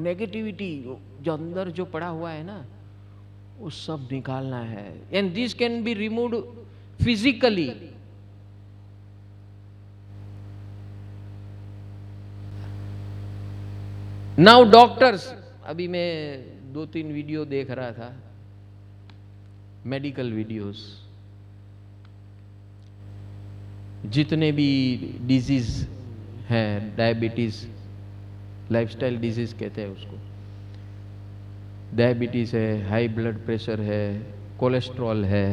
Negativity जो अंदर जो पड़ा हुआ है ना, वो सब निकालना है। And this can be removed physically. Now doctors, अभी मैं 2-3 वीडियो देख रहा था, मेडिकल वीडियोस, जितने भी डिजीज हैं, डायबिटीज, लाइफस्टाइल डिजीज कहते हैं उसको, डायबिटीज है, हाई ब्लड प्रेशर है, कोलेस्ट्रॉल है,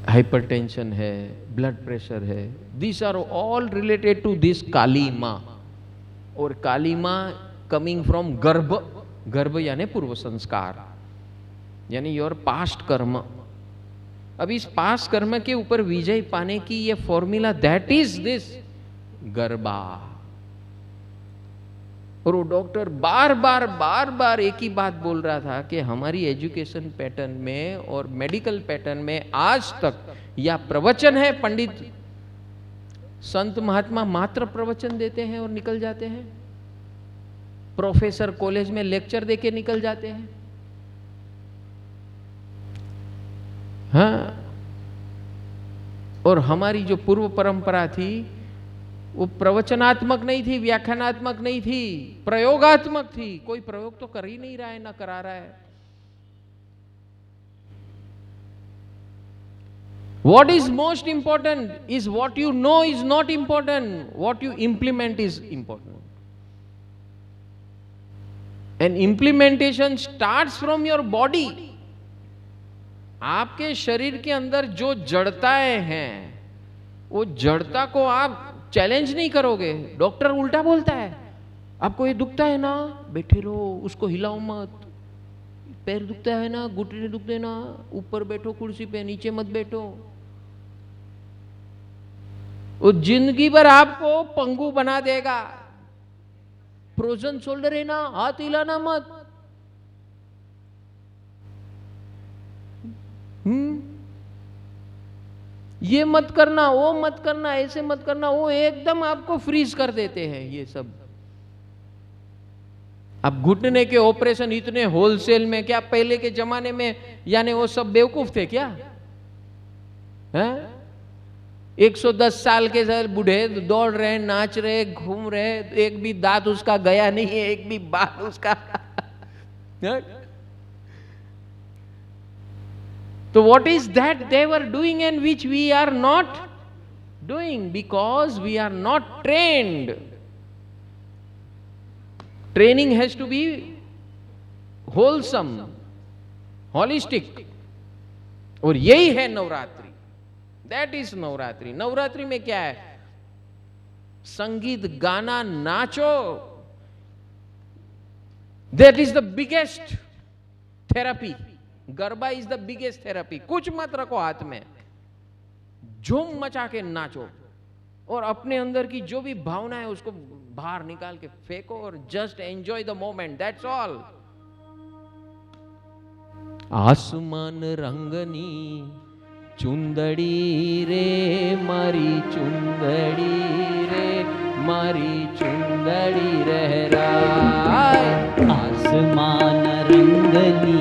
हाइपरटेंशन है, ब्लड प्रेशर है, this are all related to this Kali माँ। और काली माँ कमिंग फ्रॉम गर्भ, गर्भ यानी पूर्व संस्कार, यानी योर पास्ट कर्म। अब इस पास्ट कर्म के ऊपर विजय पाने की ये फॉर्मूला, दैट इज दिस गर्भा। और वो डॉक्टर बार बार एक ही बात बोल रहा था कि हमारी एजुकेशन पैटर्न में और मेडिकल पैटर्न में आज तक या प्रवचन है, पंडित संत महात्मा मात्र प्रवचन देते हैं और निकल जाते हैं, प्रोफेसर कॉलेज में लेक्चर देके निकल जाते हैं। हाँ, और हमारी जो पूर्व परंपरा थी वो प्रवचनात्मक नहीं थी, व्याख्यानात्मक नहीं थी, प्रयोगात्मक थी। कोई प्रयोग तो कर ही नहीं रहा है, ना करा रहा है। What is most important is what you know is not important. What you implement is important. And implementation starts from your body. आपके शरीर के अंदर जो जड़ताएं हैं, वो जड़ता को आप चैलेंज नहीं करोगे। डॉक्टर उल्टा बोलता है, आपको ये दुखता है ना, बैठे रहो, उसको हिलाओ मत। पैर दुखता है ना, घुटने दुखते ना, ऊपर बैठो कुर्सी पे, नीचे मत बैठो। वो जिंदगी भर आपको पंगु बना देगा। फ्रोजन शोल्डर है ना, हाथ हिलाना मत। ये मत करना, वो मत करना, ऐसे मत करना, वो एकदम आपको फ्रीज कर देते हैं ये सब। अब घुटने के ऑपरेशन इतने होलसेल में, क्या पहले के जमाने में यानी वो सब बेवकूफ थे क्या? हैं? 110 साल के बूढ़े दौड़ रहे, नाच रहे, घूम रहे, एक भी दांत उसका गया नहीं है, एक भी बाल उसका तो what is that they were doing and which we are not doing because we are not trained. Training has to be wholesome, holistic. और यही है नवरात्रि, that is नवरात्रि। नवरात्रि में क्या है? संगीत, गाना, नाचो, that is the biggest therapy. Garba is the biggest therapy. कुछ मत रखो हाथ में, झूम मचा के नाचो और अपने अंदर की जो भी भावना है उसको बाहर निकाल के फेंको और just enjoy the moment, that's all. आसमान रंगनी चुंदड़ी रे मारी चुंदड़ी रे मारी चुंदड़ी रहराय। आसमान रंगनी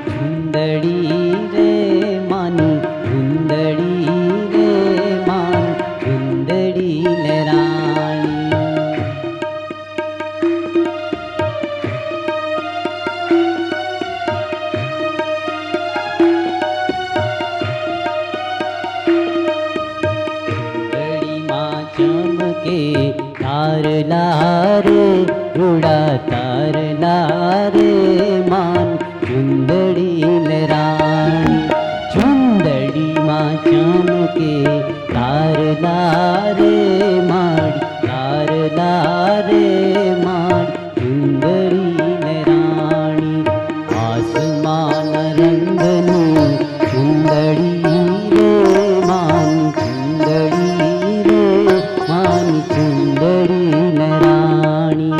चुंदड़ी रे मानी चुंदड़ी रे मान चुंदड़ी लहरानी। चुंदड़ी माँ चमके तार लारे उड़ा तार लारे मान चुंदड़ी लहरानी। चुंदड़ी माँ चमके तार लारे माड़ी तार लारे माड़ी चुंदड़ी लहरानी। आसमान रंगनी चुंदड़ी रे मान चुंदड़ी रे मान चुंदड़ी लहरानी।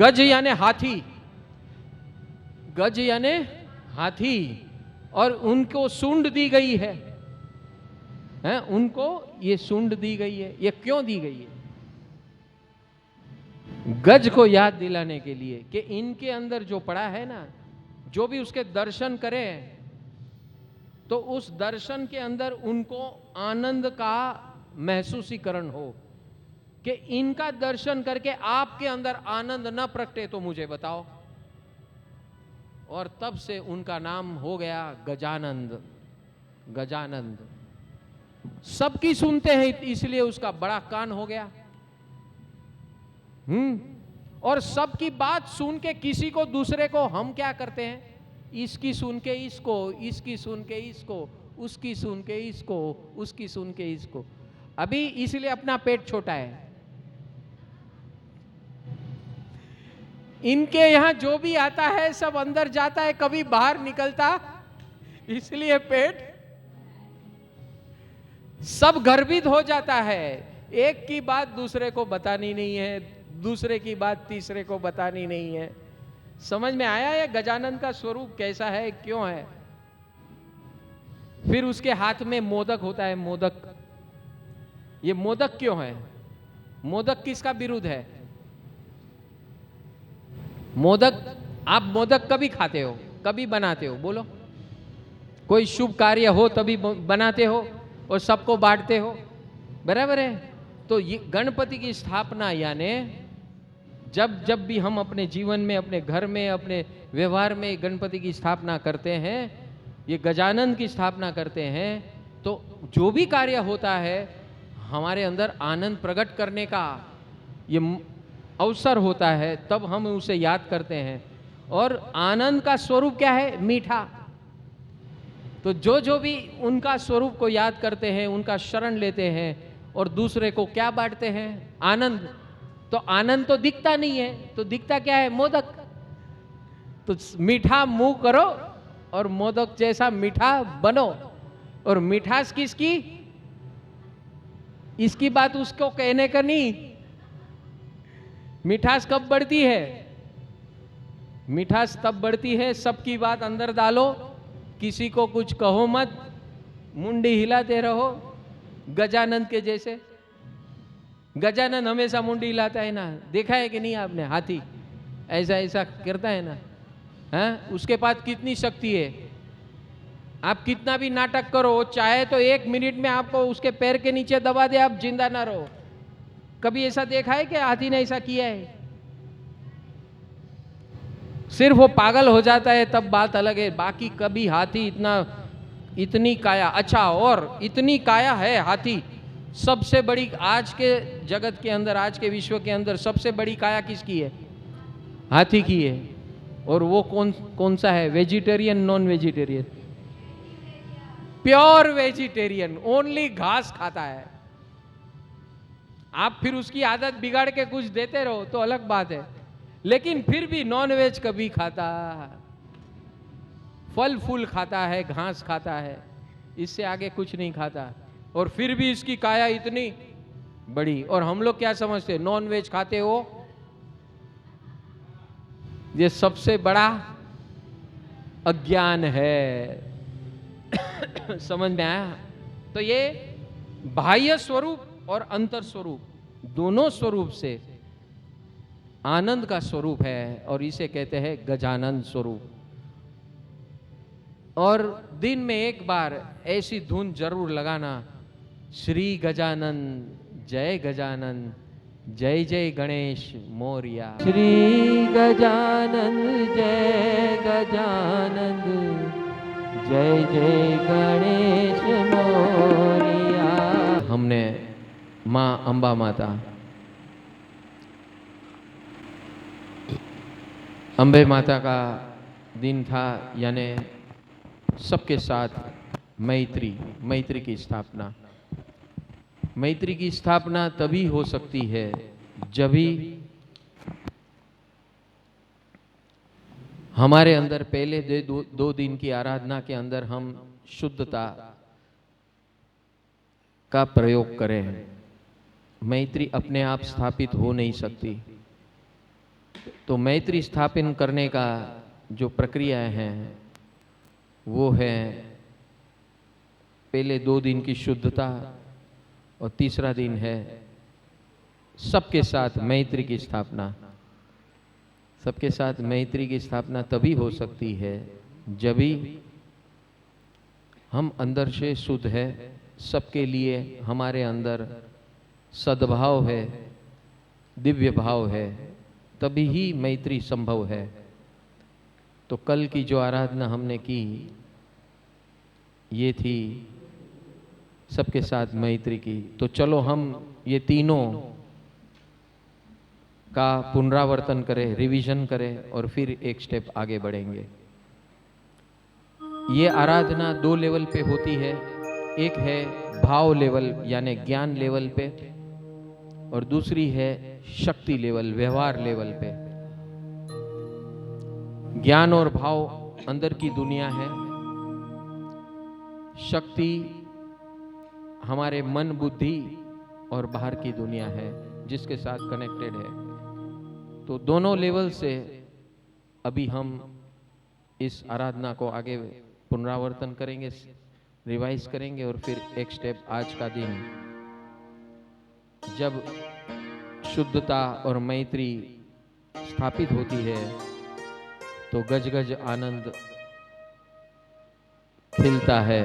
गज यानी हाथी, गज यानी हाथी, और उनको सूंड दी गई है, उनको ये सूंड दी गई है। ये क्यों दी गई है? गज को याद दिलाने के लिए कि इनके अंदर जो पड़ा है ना, जो भी उसके दर्शन करे तो उस दर्शन के अंदर उनको आनंद का महसूसीकरण हो। कि इनका दर्शन करके आपके अंदर आनंद न प्रगटे तो मुझे बताओ। और तब से उनका नाम हो गया गजानंद। गजानंद सबकी सुनते हैं इसलिए उसका बड़ा कान हो गया। और सबकी बात सुन के किसी को दूसरे को हम क्या करते हैं, इसकी सुन के इसको, इसकी सुन के इसको, उसकी सुन के इसको, उसकी सुन के इसको। अभी इसलिए अपना पेट छोटा है। इनके यहां जो भी आता है सब अंदर जाता है, कभी बाहर निकलता, इसलिए पेट सब गर्वित हो जाता है। एक की बात दूसरे को बतानी नहीं है, दूसरे की बात तीसरे को बतानी नहीं है। समझ में आया है गजानन का स्वरूप कैसा है, क्यों है? फिर उसके हाथ में मोदक होता है, मोदक। ये मोदक क्यों है? मोदक किसका विरुद्ध है? मोदक, आप मोदक कभी खाते हो, कभी बनाते हो? बोलो। कोई शुभ कार्य हो तभी बनाते हो और सबको बांटते हो, बराबर है? तो ये गणपति की स्थापना यानी जब जब भी हम अपने जीवन में, अपने घर में, अपने व्यवहार में गणपति की स्थापना करते हैं, ये गजानन की स्थापना करते हैं, तो जो भी कार्य होता है हमारे अंदर आनंद प्रकट करने का ये अवसर होता है, तब हम उसे याद करते हैं। और आनंद का स्वरूप क्या है? मीठा। तो जो जो भी उनका स्वरूप को याद करते हैं, उनका शरण लेते हैं और दूसरे को क्या बांटते हैं? आनंद। तो आनंद तो दिखता नहीं है, तो दिखता क्या है? मोदक। तो मीठा मुंह करो और मोदक जैसा मीठा बनो। और मिठास किसकी? इसकी बात उसको कहने का नहीं। मिठास कब बढ़ती है? मिठास तब बढ़ती है सबकी बात अंदर डालो, किसी को कुछ कहो मत, मुंडी हिलाते रहो, गजानंद के जैसे। गजानंद हमेशा मुंडी हिलाता है ना, देखा है कि नहीं आपने? हाथी ऐसा ऐसा करता है ना, हैं? उसके पास कितनी शक्ति है। आप कितना भी नाटक करो, चाहे तो 1 मिनट में आपको उसके पैर के नीचे दबा दे, आप जिंदा ना रहो। कभी ऐसा देखा है कि हाथी ने ऐसा किया है? सिर्फ वो पागल हो जाता है तब बात अलग है, बाकी कभी हाथी इतनी काया, अच्छा और इतनी काया है हाथी। सबसे बड़ी आज के जगत के अंदर, आज के विश्व के अंदर सबसे बड़ी काया किसकी है? हाथी की है। और वो कौन सा है? Vegetarian, non vegetarian? Pure vegetarian, only घास खाता है। आप फिर उसकी आदत बिगाड़ के कुछ देते रहो तो अलग बात है, लेकिन फिर भी नॉन वेज कभी खाता, फल फूल खाता है, घास खाता है, इससे आगे कुछ नहीं खाता। और फिर भी इसकी काया इतनी बड़ी। और हम लोग क्या समझते? नॉन वेज खाते हो ये सबसे बड़ा अज्ञान है। समझ में आया? तो ये बाह्य स्वरूप और अंतर स्वरूप, दोनों स्वरूप से आनंद का स्वरूप है और इसे कहते हैं गजानन स्वरूप। और दिन में एक बार ऐसी धुन जरूर लगाना, श्री गजानन जय गजानन, जय जय गणेश मोरिया। श्री गजानन जय गजानन, जय जय गणेश मोरिया। हमने माँ अंबा माता, अंबे माता का दिन था, यानी सबके साथ मैत्री की स्थापना। मैत्री की स्थापना तभी हो सकती है जब भी हमारे अंदर पहले 2 दिन की आराधना के अंदर हम शुद्धता का प्रयोग करें। मैत्री अपने आप स्थापित हो नहीं सकती। तो मैत्री स्थापन करने का जो प्रक्रिया है वो है पहले 2 दिन की शुद्धता और तीसरा दिन है सबके साथ मैत्री की स्थापना। सबके साथ मैत्री की स्थापना तभी हो सकती है जब भी हम अंदर से शुद्ध है, सबके लिए हमारे अंदर सद्भाव है, दिव्य भाव है, तभी ही मैत्री संभव है। तो कल की जो आराधना हमने की ये थी सबके साथ मैत्री की। तो चलो हम ये तीनों का पुनरावर्तन करें, रिवीजन करें और फिर एक स्टेप आगे बढ़ेंगे। ये आराधना 2 लेवल पे होती है। एक है भाव लेवल यानी ज्ञान लेवल पे और दूसरी है शक्ति लेवल, व्यवहार लेवल पे। ज्ञान और भाव अंदर की दुनिया है, शक्ति हमारे मन बुद्धि और बाहर की दुनिया है जिसके साथ कनेक्टेड है। तो दोनों लेवल से अभी हम इस आराधना को आगे पुनरावर्तन करेंगे, रिवाइज करेंगे और फिर एक स्टेप आज का दिन जब शुद्धता और मैत्री स्थापित होती है तो गज गज आनंद खिलता है,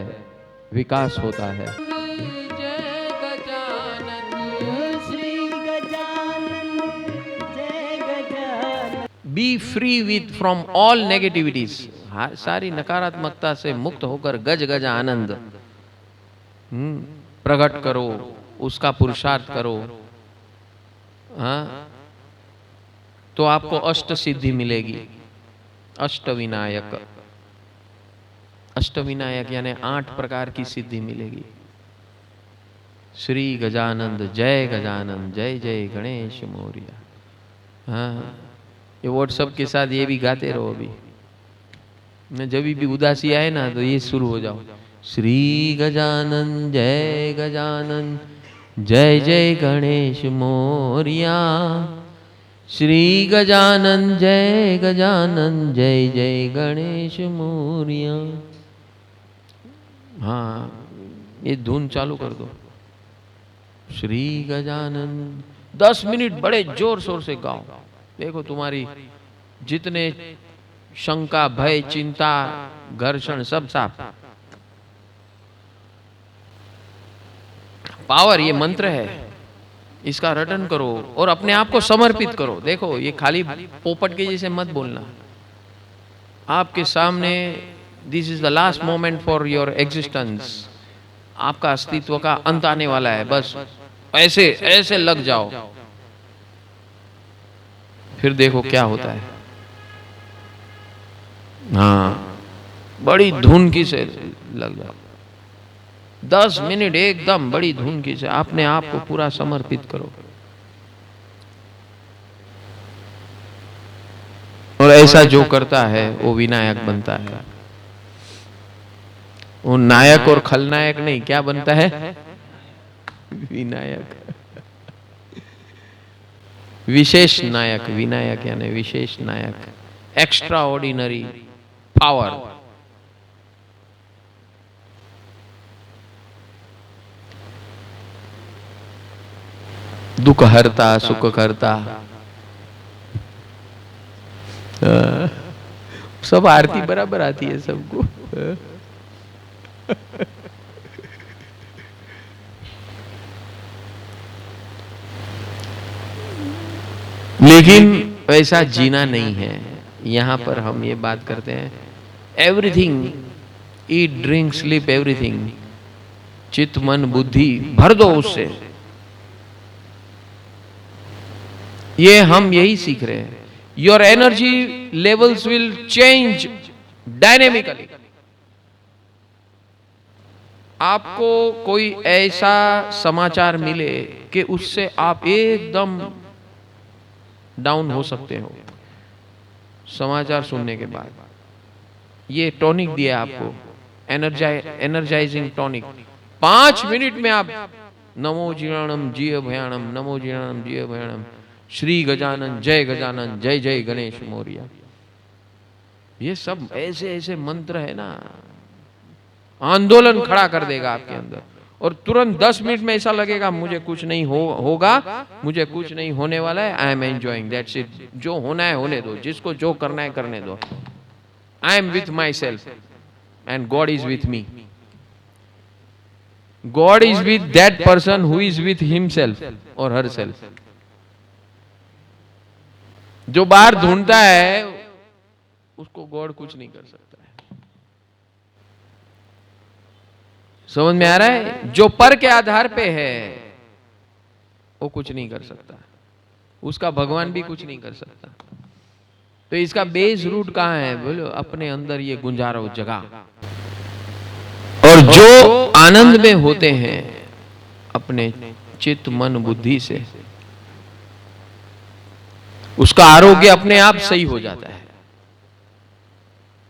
विकास होता है। जय गजानन श्री गजानन जय Gajanan. B free with from all negativities, सारी नकारात्मकता से मुक्त होकर गज गज आनंद प्रकट करो, उसका पुरुषार्थ करो। हाँ, तो आपको अष्ट सिद्धि मिलेगी। अष्टविनायक, अष्टविनायक यानी 8 प्रकार की सिद्धि मिलेगी। श्री गजानंद जय गजानन जय जय गणेश मोरिया। हाँ, ये व्हाट्सएप के साथ ये भी गाते रहो। अभी मैं जब भी उदासी आए ना तो ये शुरू हो जाओ, श्री गजानन जय जय गणेश मोरिया, श्री गजानन जय जय गणेश मोरिया। हाँ, ये धुन चालू कर दो, श्री गजानन। 10 मिनट बड़े जोर शोर से गाओ। देखो तुम्हारी जितने शंका, भय, चिंता, घर्षण सब साफ। पावर, ये मंत्र है, इसका रटन करो और अपने आप को समर्पित करो। देखो ये खाली पोपट के जैसे मत बोलना। आपके सामने this is the last moment for your existence, आपका अस्तित्व का अंत आने वाला है। बस ऐसे ऐसे लग जाओ, फिर देखो क्या होता है। हाँ, बड़ी धुनकी से लग जाओ। 10 मिनट एकदम बड़ी धुनकी से अपने आप को पूरा समर्पित करो। और ऐसा जो करता है वो विनायक बनता है। वो नायक और खलनायक नहीं, क्या बनता है? विनायक। विशेष नायक, विनायक यानी विशेष नायक, एक्स्ट्रा ऑर्डिनरी पावर। दुख हरता, सुख करता, सब आरती बराबर आती है सबको। लेकिन वैसा जीना नहीं है। यहां पर हम ये बात करते हैं, everything, eat drink sleep everything, चित्त मन बुद्धि भर दो उससे। ये हम यही सीख रहे हैं। Your energy levels will change dynamically. आपको कोई ऐसा समाचार मिले कि उससे आप एकदम डाउन हो सकते हो समाचार सुनने के बाद, ये टॉनिक दिया आपको, एनर्जाइजिंग टॉनिक। 5 मिनट में आप नमो जीर्णम जीव भयाणम, नमो जीर्णम जीव भयाणम, श्री गजानन, जय जय गणेश मोरिया। ये सब ऐसे ऐसे मंत्र है ना, आंदोलन खड़ा कर देगा आपके अंदर। और तुरंत 10 मिनट में ऐसा लगेगा मुझे कुछ नहीं होगा, मुझे कुछ नहीं होने वाला है, I am enjoying, that's it. जो होना है होने दो, जिसको जो करना है करने दो। I am with my self and God is with me. God is with that person who is with himself और हर सेल्फ। जो बाहर ढूंढता है उसको गॉड कुछ नहीं कर सकता है। समझ में आ रहा है? जो पर के आधार पे है वो कुछ नहीं कर सकता, उसका भगवान भी कुछ नहीं कर सकता। तो इसका बेस रूट कहां है? बोलो अपने अंदर ये गुंजारो जगह। और जो आनंद में होते हैं अपने चित्त मन बुद्धि से, उसका आरोग्य अपने आप सही हो जाता है।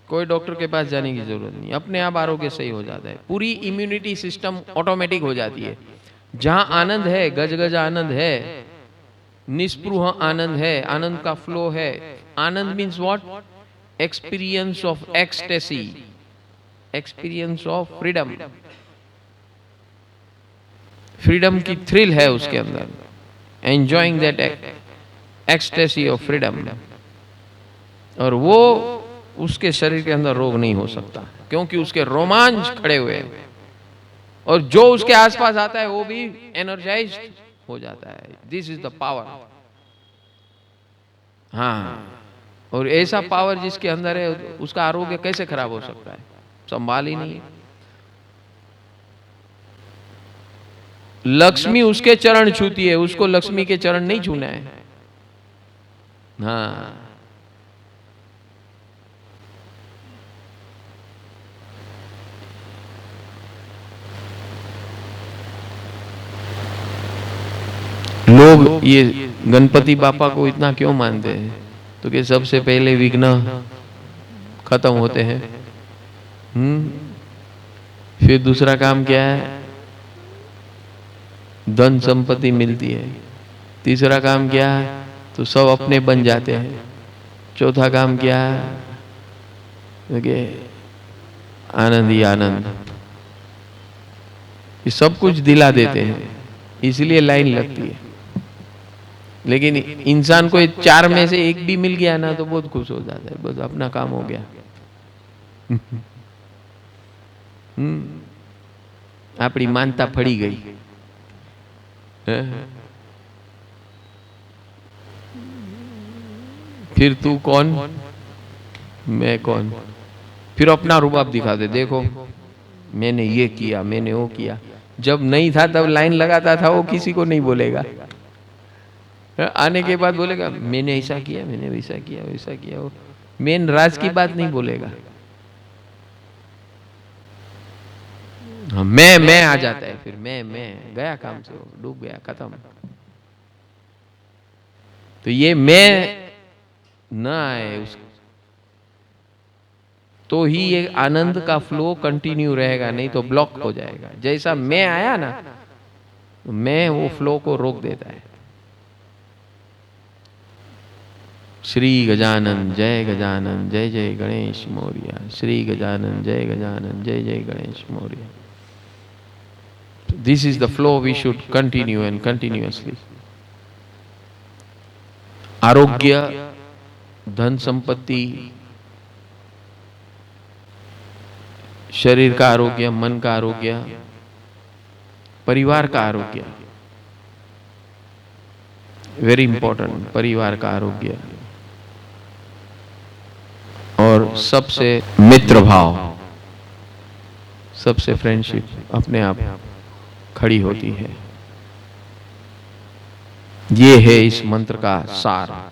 कोई डॉक्टर के पास जाने की जरूरत नहीं, अपने आप आरोग्य सही हो जाता है। पूरी इम्यूनिटी सिस्टम ऑटोमेटिक हो जाती है। जहां आनंद है, गज गज आनंद है, निस्पृह आनंद है, आनंद का फ्लो है। आनंद means what? Experience of ecstasy, experience of freedom. Freedom की थ्रिल है उसके अंदर, enjoying that ecstasy of freedom. और वो उसके शरीर के अंदर रोग नहीं हो सकता, क्योंकि उसके रोमांच खड़े हुए हैं। और जो उसके आसपास आता है वो भी एनर्जाइज्ड हो जाता है। This is the power. हाँ, और ऐसा पावर जिसके अंदर है उसका आरोग्य कैसे खराब हो सकता है? संभाल ही नहीं। लक्ष्मी उसके चरण छूती है, उसको लक्ष्मी के चरण नहीं छूना है। हाँ, लोग ये गणपति बापा को इतना क्यों मानते हैं? तो कि सबसे पहले विघ्न खत्म होते हैं। फिर दूसरा काम क्या है? धन संपत्ति मिलती है। तीसरा काम क्या है? तो सब अपने बन जाते हैं। चौथा काम क्या है? आनंद ही आनंद। ये सब कुछ दिला देते हैं, इसलिए लाइन लगती है। लेकिन इंसान को 4 में से एक भी मिल गया ना तो बहुत खुश हो जाता है, बस अपना काम हो गया। अपनी मानता फड़ी गई। फिर तू कौन, मैं कौन? फिर अपना रुबाब दिखा दे, देखो मैंने ये किया, मैंने वो किया। जब नहीं था तब लाइन लगाता था, वो किसी को नहीं बोलेगा। आने के बाद बोलेगा मैंने ऐसा किया, मैंने वैसा किया, वैसा किया। वो मेन राज की बात नहीं बोलेगा। मैं आ जाता है। फिर मैं गया काम से, वो डूब गया, खत्म। तो ये मैं न आए उस, तो ही ये आनंद का फ्लो कंटिन्यू रहेगा, नहीं तो ब्लॉक हो जाएगा। जैसा मैं आया ना, तो मैं वो फ्लो को रोक देता है। श्री गजानन जय जय गणेश मोरिया। श्री गजानन जय जय Ganesh Moriya. This is the flow we should continue and continuously. आरोग्य, धन संपत्ति, शरीर का आरोग्य, मन का आरोग्य, परिवार का आरोग्य, वेरी इंपॉर्टेंट। परिवार का आरोग्य और सबसे मित्र भाव, सबसे फ्रेंडशिप अपने आप खड़ी होती है। ये है इस मंत्र का सार।